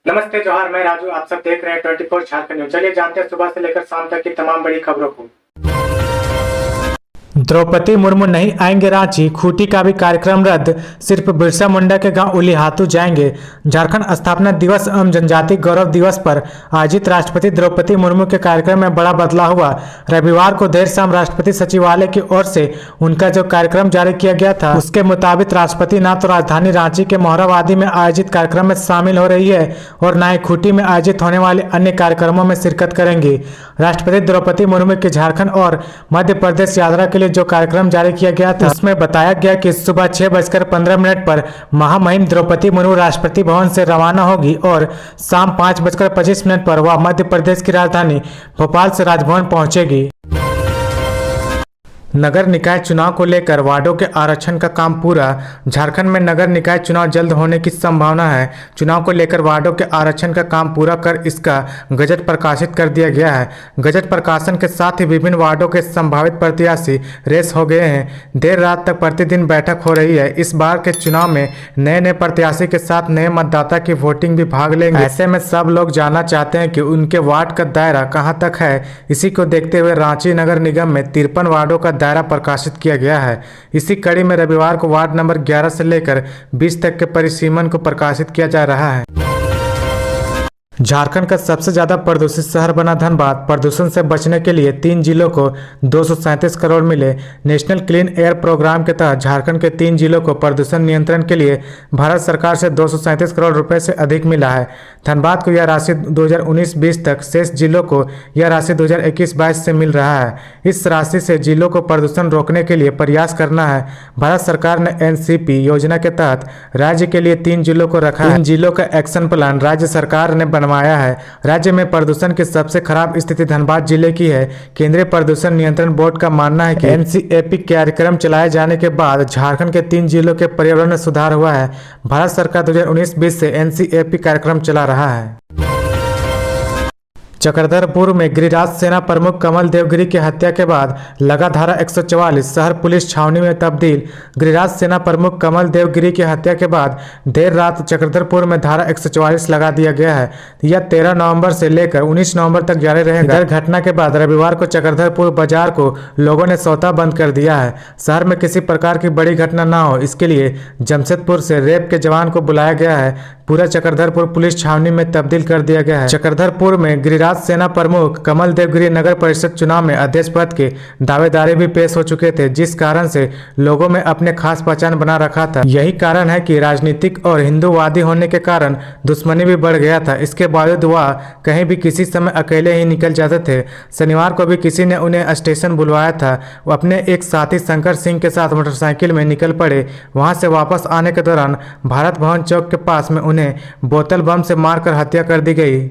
नमस्ते जोहार, मैं राजू। आप सब देख रहे हैं 24 झारखंड न्यूज। चलिए जानते हैं सुबह से लेकर शाम तक की तमाम बड़ी खबरों को। द्रौपदी मुर्मू नहीं आएंगे रांची, खूंटी का भी कार्यक्रम रद्द, सिर्फ बिरसा मुंडा के गांव उलीहातू जाएंगे। झारखंड स्थापना दिवस एवं जनजाति गौरव दिवस पर आयोजित राष्ट्रपति द्रौपदी मुर्मू के कार्यक्रम में बड़ा बदलाव हुआ। रविवार को देर शाम राष्ट्रपति सचिवालय की ओर से उनका जो कार्यक्रम जारी किया गया था, उसके मुताबिक राष्ट्रपति न तो राजधानी रांची के मोहराबादी में आयोजित कार्यक्रम में शामिल हो रही है और न ही खूंटी में आयोजित होने वाले अन्य कार्यक्रमों में शिरकत करेंगी। राष्ट्रपति द्रौपदी मुर्मू के झारखंड और मध्य प्रदेश यात्रा के लिए जो कार्यक्रम जारी किया गया था, उसमें बताया गया कि सुबह 6:15 पर महामहिम द्रौपदी मुर्मू राष्ट्रपति भवन से रवाना होगी और शाम 5:25 पर वह मध्य प्रदेश की राजधानी भोपाल से राजभवन पहुंचेगी। नगर निकाय चुनाव को लेकर वार्डों के आरक्षण का काम पूरा। झारखंड में नगर निकाय चुनाव जल्द होने की संभावना है। चुनाव को लेकर वार्डों के आरक्षण का काम पूरा कर इसका गजट प्रकाशित कर दिया गया है। गजट प्रकाशन के साथ ही विभिन्न वार्डों के संभावित प्रत्याशी रेस हो गए हैं। देर रात तक प्रतिदिन बैठक हो रही है। इस बार के चुनाव में नए नए प्रत्याशी के साथ नए मतदाता की वोटिंग भी भाग लेंगे। ऐसे में सब लोग जानना चाहते हैं कि उनके वार्ड का दायरा कहाँ तक है। इसी को देखते हुए रांची नगर निगम में 53 वार्डों का दायरा प्रकाशित किया गया है। इसी कड़ी में रविवार को वार्ड नंबर 11 से लेकर 20 तक के परिसीमन को प्रकाशित किया जा रहा है। झारखंड का सबसे ज्यादा प्रदूषित शहर बना धनबाद। प्रदूषण से बचने के लिए 3 जिलों को 237 करोड़ मिले। नेशनल क्लीन एयर प्रोग्राम के तहत झारखंड के 3 जिलों को प्रदूषण नियंत्रण के लिए भारत सरकार से 237 करोड़ रुपए से अधिक मिला है। धनबाद को यह राशि 2019-20 तक, शेष जिलों को यह राशि 2021-22 से मिल रहा है। इस राशि से जिलों को प्रदूषण रोकने के लिए प्रयास करना है। भारत सरकार ने एनसीपी योजना के तहत राज्य के लिए 3 जिलों को रखा है। 3 जिलों का एक्शन प्लान राज्य सरकार ने बनवाया है। राज्य में प्रदूषण की सबसे खराब स्थिति धनबाद जिले की है। केंद्रीय प्रदूषण नियंत्रण बोर्ड का मानना है कि एनसीएपी कार्यक्रम चलाए जाने के बाद झारखंड के 3 जिलों के पर्यावरण में सुधार हुआ है। भारत सरकार 2019-20 से एनसीएपी कार्यक्रम चला रहा है। चक्रधरपुर में गिरिराज सेना प्रमुख कमल देवगिरी की हत्या के बाद लगा धारा 144 शहर पुलिस छावनी में तब्दील। गिरिराज सेना प्रमुख कमल देवगिरी की हत्या के बाद देर रात चक्रधरपुर में धारा 144 लगा दिया गया है। यह 13 नवंबर से लेकर 19 नवंबर तक जारी रहेगा। इधर घटना के बाद रविवार को चक्रधरपुर बाजार को लोगों ने स्वतः बंद कर दिया है। शहर में किसी प्रकार की बड़ी घटना न हो, इसके लिए जमशेदपुर से रेप के जवान को बुलाया गया है। पूरा चक्रधरपुर पुलिस छावनी में तब्दील कर दिया गया है। चक्रधरपुर में गिरिराज सेना प्रमुख कमल देवगिरी नगर परिषद चुनाव में अध्यक्ष पद के दावेदारी भी पेश हो चुके थे, जिस कारण से लोगों में अपने खास पहचान बना रखा था। यही कारण है कि राजनीतिक और हिंदूवादी होने के कारण दुश्मनी भी बढ़ गया था। इसके बावजूद वह कहीं भी किसी समय अकेले ही निकल जाते थे। शनिवार को भी किसी ने उन्हें स्टेशन बुलवाया था। वो अपने एक साथी शंकर सिंह के साथ मोटरसाइकिल में निकल पड़े। वहां से वापस आने के दौरान भारत भवन चौक के पास में उन्हें बोतल बम से मारकर हत्या कर दी गई।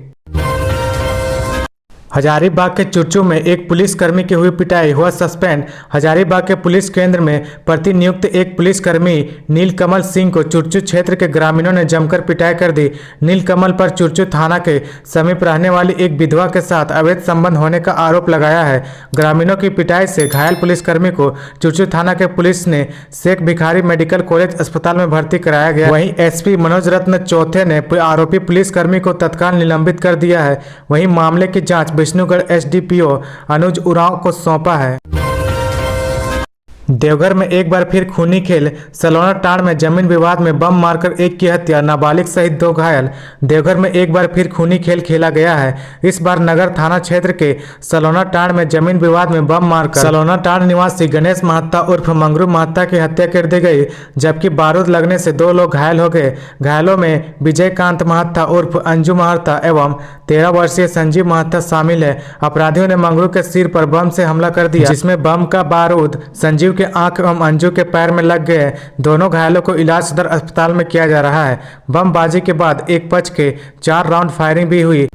हजारीबाग के चुरचू में एक पुलिसकर्मी की हुई पिटाई, हुआ सस्पेंड। हजारीबाग के पुलिस केंद्र में प्रतिनियुक्त एक पुलिसकर्मी नीलकमल सिंह को चुरचू क्षेत्र के ग्रामीणों ने जमकर पिटाई कर दी। नीलकमल पर चुरचू थाना के समीप रहने वाली एक विधवा के साथ अवैध संबंध होने का आरोप लगाया है। ग्रामीणों की पिटाई से घायल पुलिसकर्मी को चुरचू थाना के पुलिस ने शेख भिखारी मेडिकल कॉलेज अस्पताल में भर्ती कराया गया। वहीं एसपी मनोज रत्न चौथे ने आरोपी पुलिसकर्मी को तत्काल निलंबित कर दिया है। वहीं मामले की जांच विष्णुगढ़ एसडीपीओ अनुज उरांव को सौंपा है। देवघर में एक बार फिर खूनी खेल। सलोना टांड में जमीन विवाद में बम मारकर एक की हत्या, नाबालिग सहित 2 घायल। देवघर में एक बार फिर खूनी खेल खेला गया है। इस बार नगर थाना क्षेत्र के सलोना टांड में जमीन विवाद में बम मारकर सलोना टांड निवासी गणेश महत्ता उर्फ मंगरू महत्ता की हत्या कर दी गई, जबकि बारूद लगने से 2 लोग घायल हो गए। घायलों में विजयकांत महत्ता उर्फ अंजू महत्ता एवं 13 वर्षीय संजीव महत्ता शामिल है। अपराधियों ने मंगरू के सिर पर बम से हमला कर दिया, जिसमें बम का बारूद संजीव के आंख एवं अंजू के पैर में लग गए। दोनों घायलों को इलाज सदर अस्पताल में किया जा रहा है। बमबाजी के बाद एक पक्ष के 4 राउंड फायरिंग भी हुई।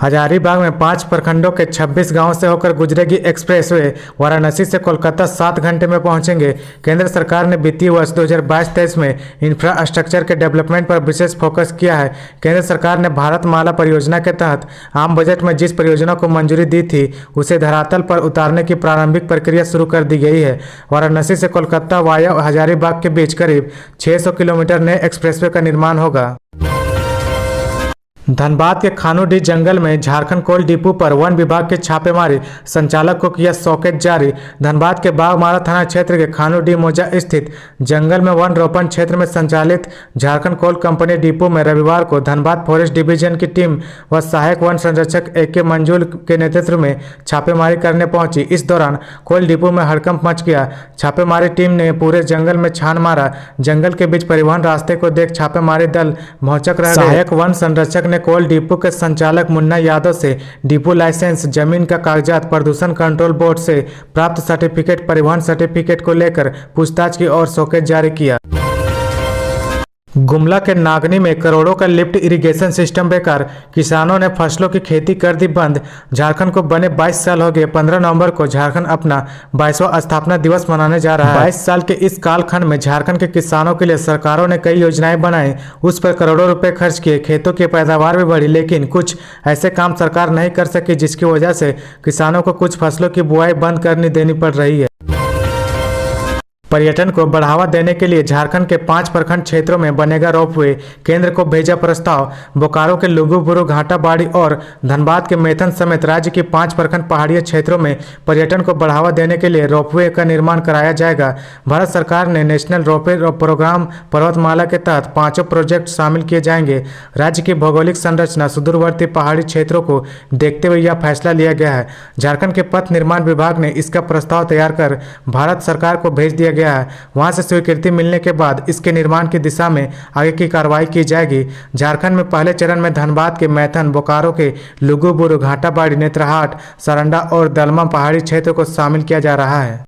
हजारीबाग में 5 प्रखंडों के 26 गांवों से होकर गुजरेगी एक्सप्रेसवे। वाराणसी से कोलकाता 7 घंटे में पहुंचेंगे। केंद्र सरकार ने वित्तीय वर्ष 2022-23 में इंफ्रास्ट्रक्चर के डेवलपमेंट पर विशेष फोकस किया है। केंद्र सरकार ने भारतमाला परियोजना के तहत आम बजट में जिस परियोजना को मंजूरी दी थी, उसे धरातल पर उतारने की प्रारंभिक प्रक्रिया शुरू कर दी गई है। वाराणसी से कोलकाता वाया हजारीबाग के बीच करीब 600 किलोमीटर नए एक्सप्रेसवे का निर्माण होगा। धनबाद के खानूडीह जंगल में झारखंड कोल डिपो पर वन विभाग के छापेमारी, संचालक को किया सॉकेट जारी। धनबाद के बाघमारा थाना क्षेत्र के खानूडीह मौजा स्थित जंगल में वन रोपण क्षेत्र में संचालित झारखंड कोल कंपनी डिपो में रविवार को धनबाद फॉरेस्ट डिवीजन की टीम व सहायक वन संरक्षक AK मंजूल के नेतृत्व में छापेमारी करने पहुंची। इस दौरान कोल डिपो में हड़कंप मच गया। छापेमारी टीम ने पूरे जंगल में छान मारा। जंगल के बीच परिवहन रास्ते को देख छापेमारी दल भौचक रह गए। सहायक वन संरक्षक ने कोल डिपो के संचालक मुन्ना यादव से डिपो लाइसेंस, जमीन का कागजात, प्रदूषण कंट्रोल बोर्ड से प्राप्त सर्टिफिकेट, परिवहन सर्टिफिकेट को लेकर पूछताछ की और सॉकेट जारी किया। गुमला के नागनी में करोड़ों का लिफ्ट इरिगेशन सिस्टम बेकार, किसानों ने फसलों की खेती कर दी बंद। झारखंड को बने 22 साल हो गए। 15 नवंबर को झारखंड अपना 22वां स्थापना दिवस मनाने जा रहा है। 22 साल के इस कालखंड में झारखंड के किसानों के लिए सरकारों ने कई योजनाएं बनाई, उस पर करोड़ों रुपए खर्च किए, खेतों की पैदावार भी बढ़ी, लेकिन कुछ ऐसे काम सरकार नहीं कर सकी जिसकी वजह से किसानों को कुछ फसलों की बुआई बंद करनी देनी पड़ रही है। पर्यटन को बढ़ावा देने के लिए झारखंड के 5 प्रखंड क्षेत्रों में बनेगा रोपवे, केंद्र को भेजा प्रस्ताव। बोकारो के लुगुबुरु, घाटाबाड़ी और धनबाद के मेथन समेत राज्य के 5 प्रखंड पहाड़ियों क्षेत्रों में पर्यटन को बढ़ावा देने के लिए रोपवे का निर्माण कराया जाएगा। भारत सरकार ने नेशनल रोपवे प्रोग्राम पर्वतमाला के तहत 5 प्रोजेक्ट शामिल किए जाएंगे। राज्य की भौगोलिक संरचना, सुदूरवर्ती पहाड़ी क्षेत्रों को देखते हुए यह फैसला लिया गया है। झारखंड के पथ निर्माण विभाग ने इसका प्रस्ताव तैयार कर भारत सरकार को भेज दिया गया है। वहां से स्वीकृति मिलने के बाद इसके निर्माण की दिशा में आगे की कार्रवाई की जाएगी। झारखंड में पहले चरण में धनबाद के मैथन, बोकारो के लुगुबुरु, घाटाबाड़ी, नेत्रहाट, सरंडा और दलमा पहाड़ी क्षेत्र को शामिल किया जा रहा है।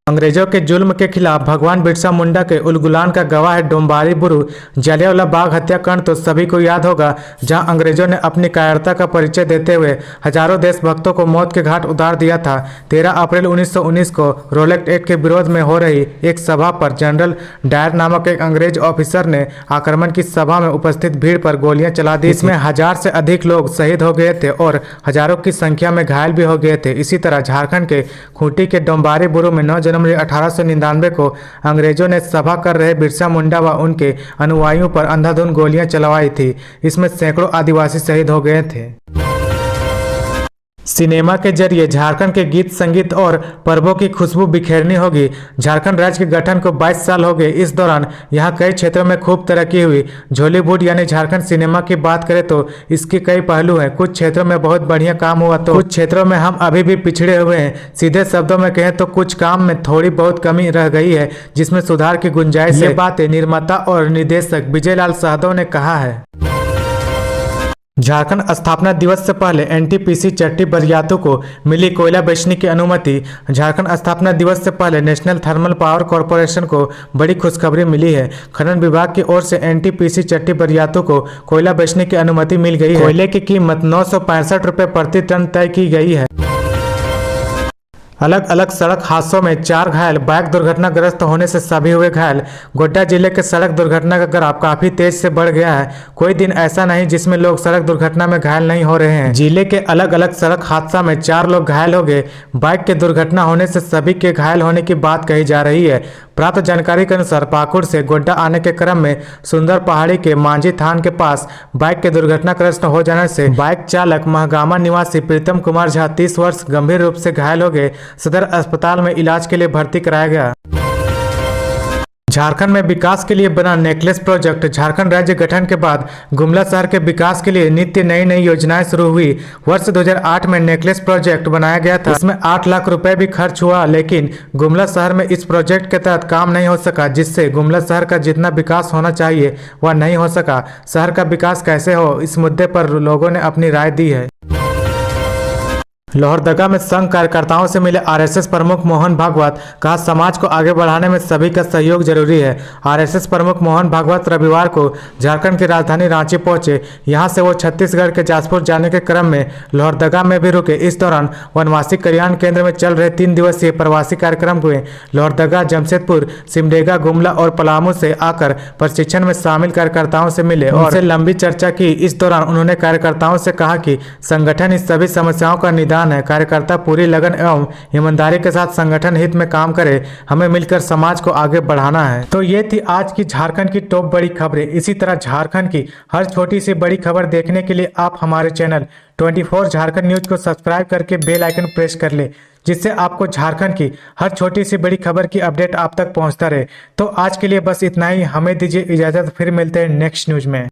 अंग्रेजों के जुल्म के खिलाफ भगवान बिरसा मुंडा के उलगुलान का गवाह है डोम्बारी बुरु। जलियांवाला बाग हत्याकांड तो सभी को याद होगा, जहां अंग्रेजों ने अपनी कायरता का परिचय देते हुए हजारों देशभक्तों को मौत के घाट उतार दिया था। 13 अप्रैल 1919 को रोलेक्ट एक्ट के विरोध में हो रही एक सभा पर जनरल डायर नामक एक अंग्रेज ऑफिसर ने आक्रमण की सभा में उपस्थित भीड़ पर गोलियां चला दी। इसमें 1000 से अधिक लोग शहीद हो गए थे और हजारों की संख्या में घायल भी हो गए थे। इसी तरह झारखंड के खूंटी के डोम्बारी बुरु में 9 जनवरी 1899 को अंग्रेजों ने सभा कर रहे बिरसा मुंडा व उनके अनुयायियों पर अंधाधुंध गोलियां चलवाई थी। इसमें सैकड़ों आदिवासी शहीद हो गए थे। सिनेमा के जरिए झारखंड के गीत, संगीत और पर्वों की खुशबू बिखेरनी होगी। झारखंड राज्य के गठन को 22 साल हो गए। इस दौरान यहां कई क्षेत्रों में खूब तरक्की हुई। हॉलीवुड यानी झारखंड सिनेमा की बात करें तो इसके कई पहलू हैं। कुछ क्षेत्रों में बहुत बढ़िया काम हुआ तो कुछ क्षेत्रों में हम अभी भी पिछड़े हुए हैं। सीधे शब्दों में कहें तो कुछ काम में थोड़ी बहुत कमी रह गई है जिसमें सुधार की गुंजाइश है। ये बातें निर्माता और निर्देशक विजय लाल साहदेव ने कहा है। झारखंड स्थापना दिवस से पहले NTPC चट्टी बरियातों को मिली कोयला बेचने की अनुमति। झारखंड स्थापना दिवस से पहले नेशनल थर्मल पावर कॉरपोरेशन को बड़ी खुशखबरी मिली है। खनन विभाग की ओर से NTPC चट्टी बरियातों को कोयला बेचने की अनुमति मिल गई है। कोयले की कीमत 965 रुपये प्रति टन तय की गई है। अलग अलग सड़क हादसों में 4 घायल, बाइक दुर्घटनाग्रस्त होने से सभी हुए घायल। गोड्डा जिले के सड़क दुर्घटना का ग्राफ काफी तेज से बढ़ गया है। कोई दिन ऐसा नहीं जिसमें लोग सड़क दुर्घटना में घायल नहीं हो रहे हैं। जिले के अलग अलग सड़क हादसा में 4 लोग घायल हो गए। बाइक के दुर्घटना होने से सभी के घायल होने की बात कही जा रही है। प्राप्त जानकारी के अनुसार पाकुड़ से गोड्डा आने के क्रम में सुंदर पहाड़ी के मांझी थान के पास बाइक के दुर्घटनाग्रस्त हो जाने से बाइक चालक महगामा निवासी प्रीतम कुमार झा 30 वर्ष गंभीर रूप से घायल हो गए। सदर अस्पताल में इलाज के लिए भर्ती कराया गया। झारखंड में विकास के लिए बना नेकलेस प्रोजेक्ट। झारखंड राज्य गठन के बाद गुमला शहर के विकास के लिए नित्य नई योजनाएं शुरू हुई। वर्ष 2008 में नेकलेस प्रोजेक्ट बनाया गया था। इसमें 8 लाख रुपए भी खर्च हुआ, लेकिन गुमला शहर में इस प्रोजेक्ट के तहत काम नहीं हो सका, जिससे गुमला शहर का जितना विकास होना चाहिए वह नहीं हो सका। शहर का विकास कैसे हो, इस मुद्दे पर लोगों ने अपनी राय दी है। लोहरदगा में संघ कार्यकर्ताओं से मिले RSS प्रमुख मोहन भागवत, कहा समाज को आगे बढ़ाने में सभी का सहयोग जरूरी है। RSS प्रमुख मोहन भागवत रविवार को झारखंड की राजधानी रांची पहुंचे। यहां से वो छत्तीसगढ़ के जाजपुर जाने के क्रम में लोहरदगा में भी रुके। इस दौरान वनवासी कल्याण केंद्र में चल रहे 3 दिवसीय प्रवासी कार्यक्रम हुए। लोहरदगा, जमशेदपुर, सिमडेगा, गुमला और पलामू से आकर प्रशिक्षण में शामिल कार्यकर्ताओं से मिले और उनसे लंबी चर्चा की। इस दौरान उन्होंने कार्यकर्ताओं से कहा कि संगठन इस सभी समस्याओं का निदान बलिदान है। कार्यकर्ता पूरी लगन एवं ईमानदारी के साथ संगठन हित में काम करे। हमें मिलकर समाज को आगे बढ़ाना है। तो ये थी आज की झारखंड की टॉप बड़ी खबरें। इसी तरह झारखंड की हर छोटी सी बड़ी खबर देखने के लिए आप हमारे चैनल 24 झारखंड न्यूज को सब्सक्राइब करके बेल आइकन प्रेस कर ले, जिससे आपको झारखंड की हर छोटी सी बड़ी खबर की अपडेट आप तक पहुंचता रहे। तो आज के लिए बस इतना ही। हमें दीजिए इजाजत, फिर मिलते हैं नेक्स्ट न्यूज में।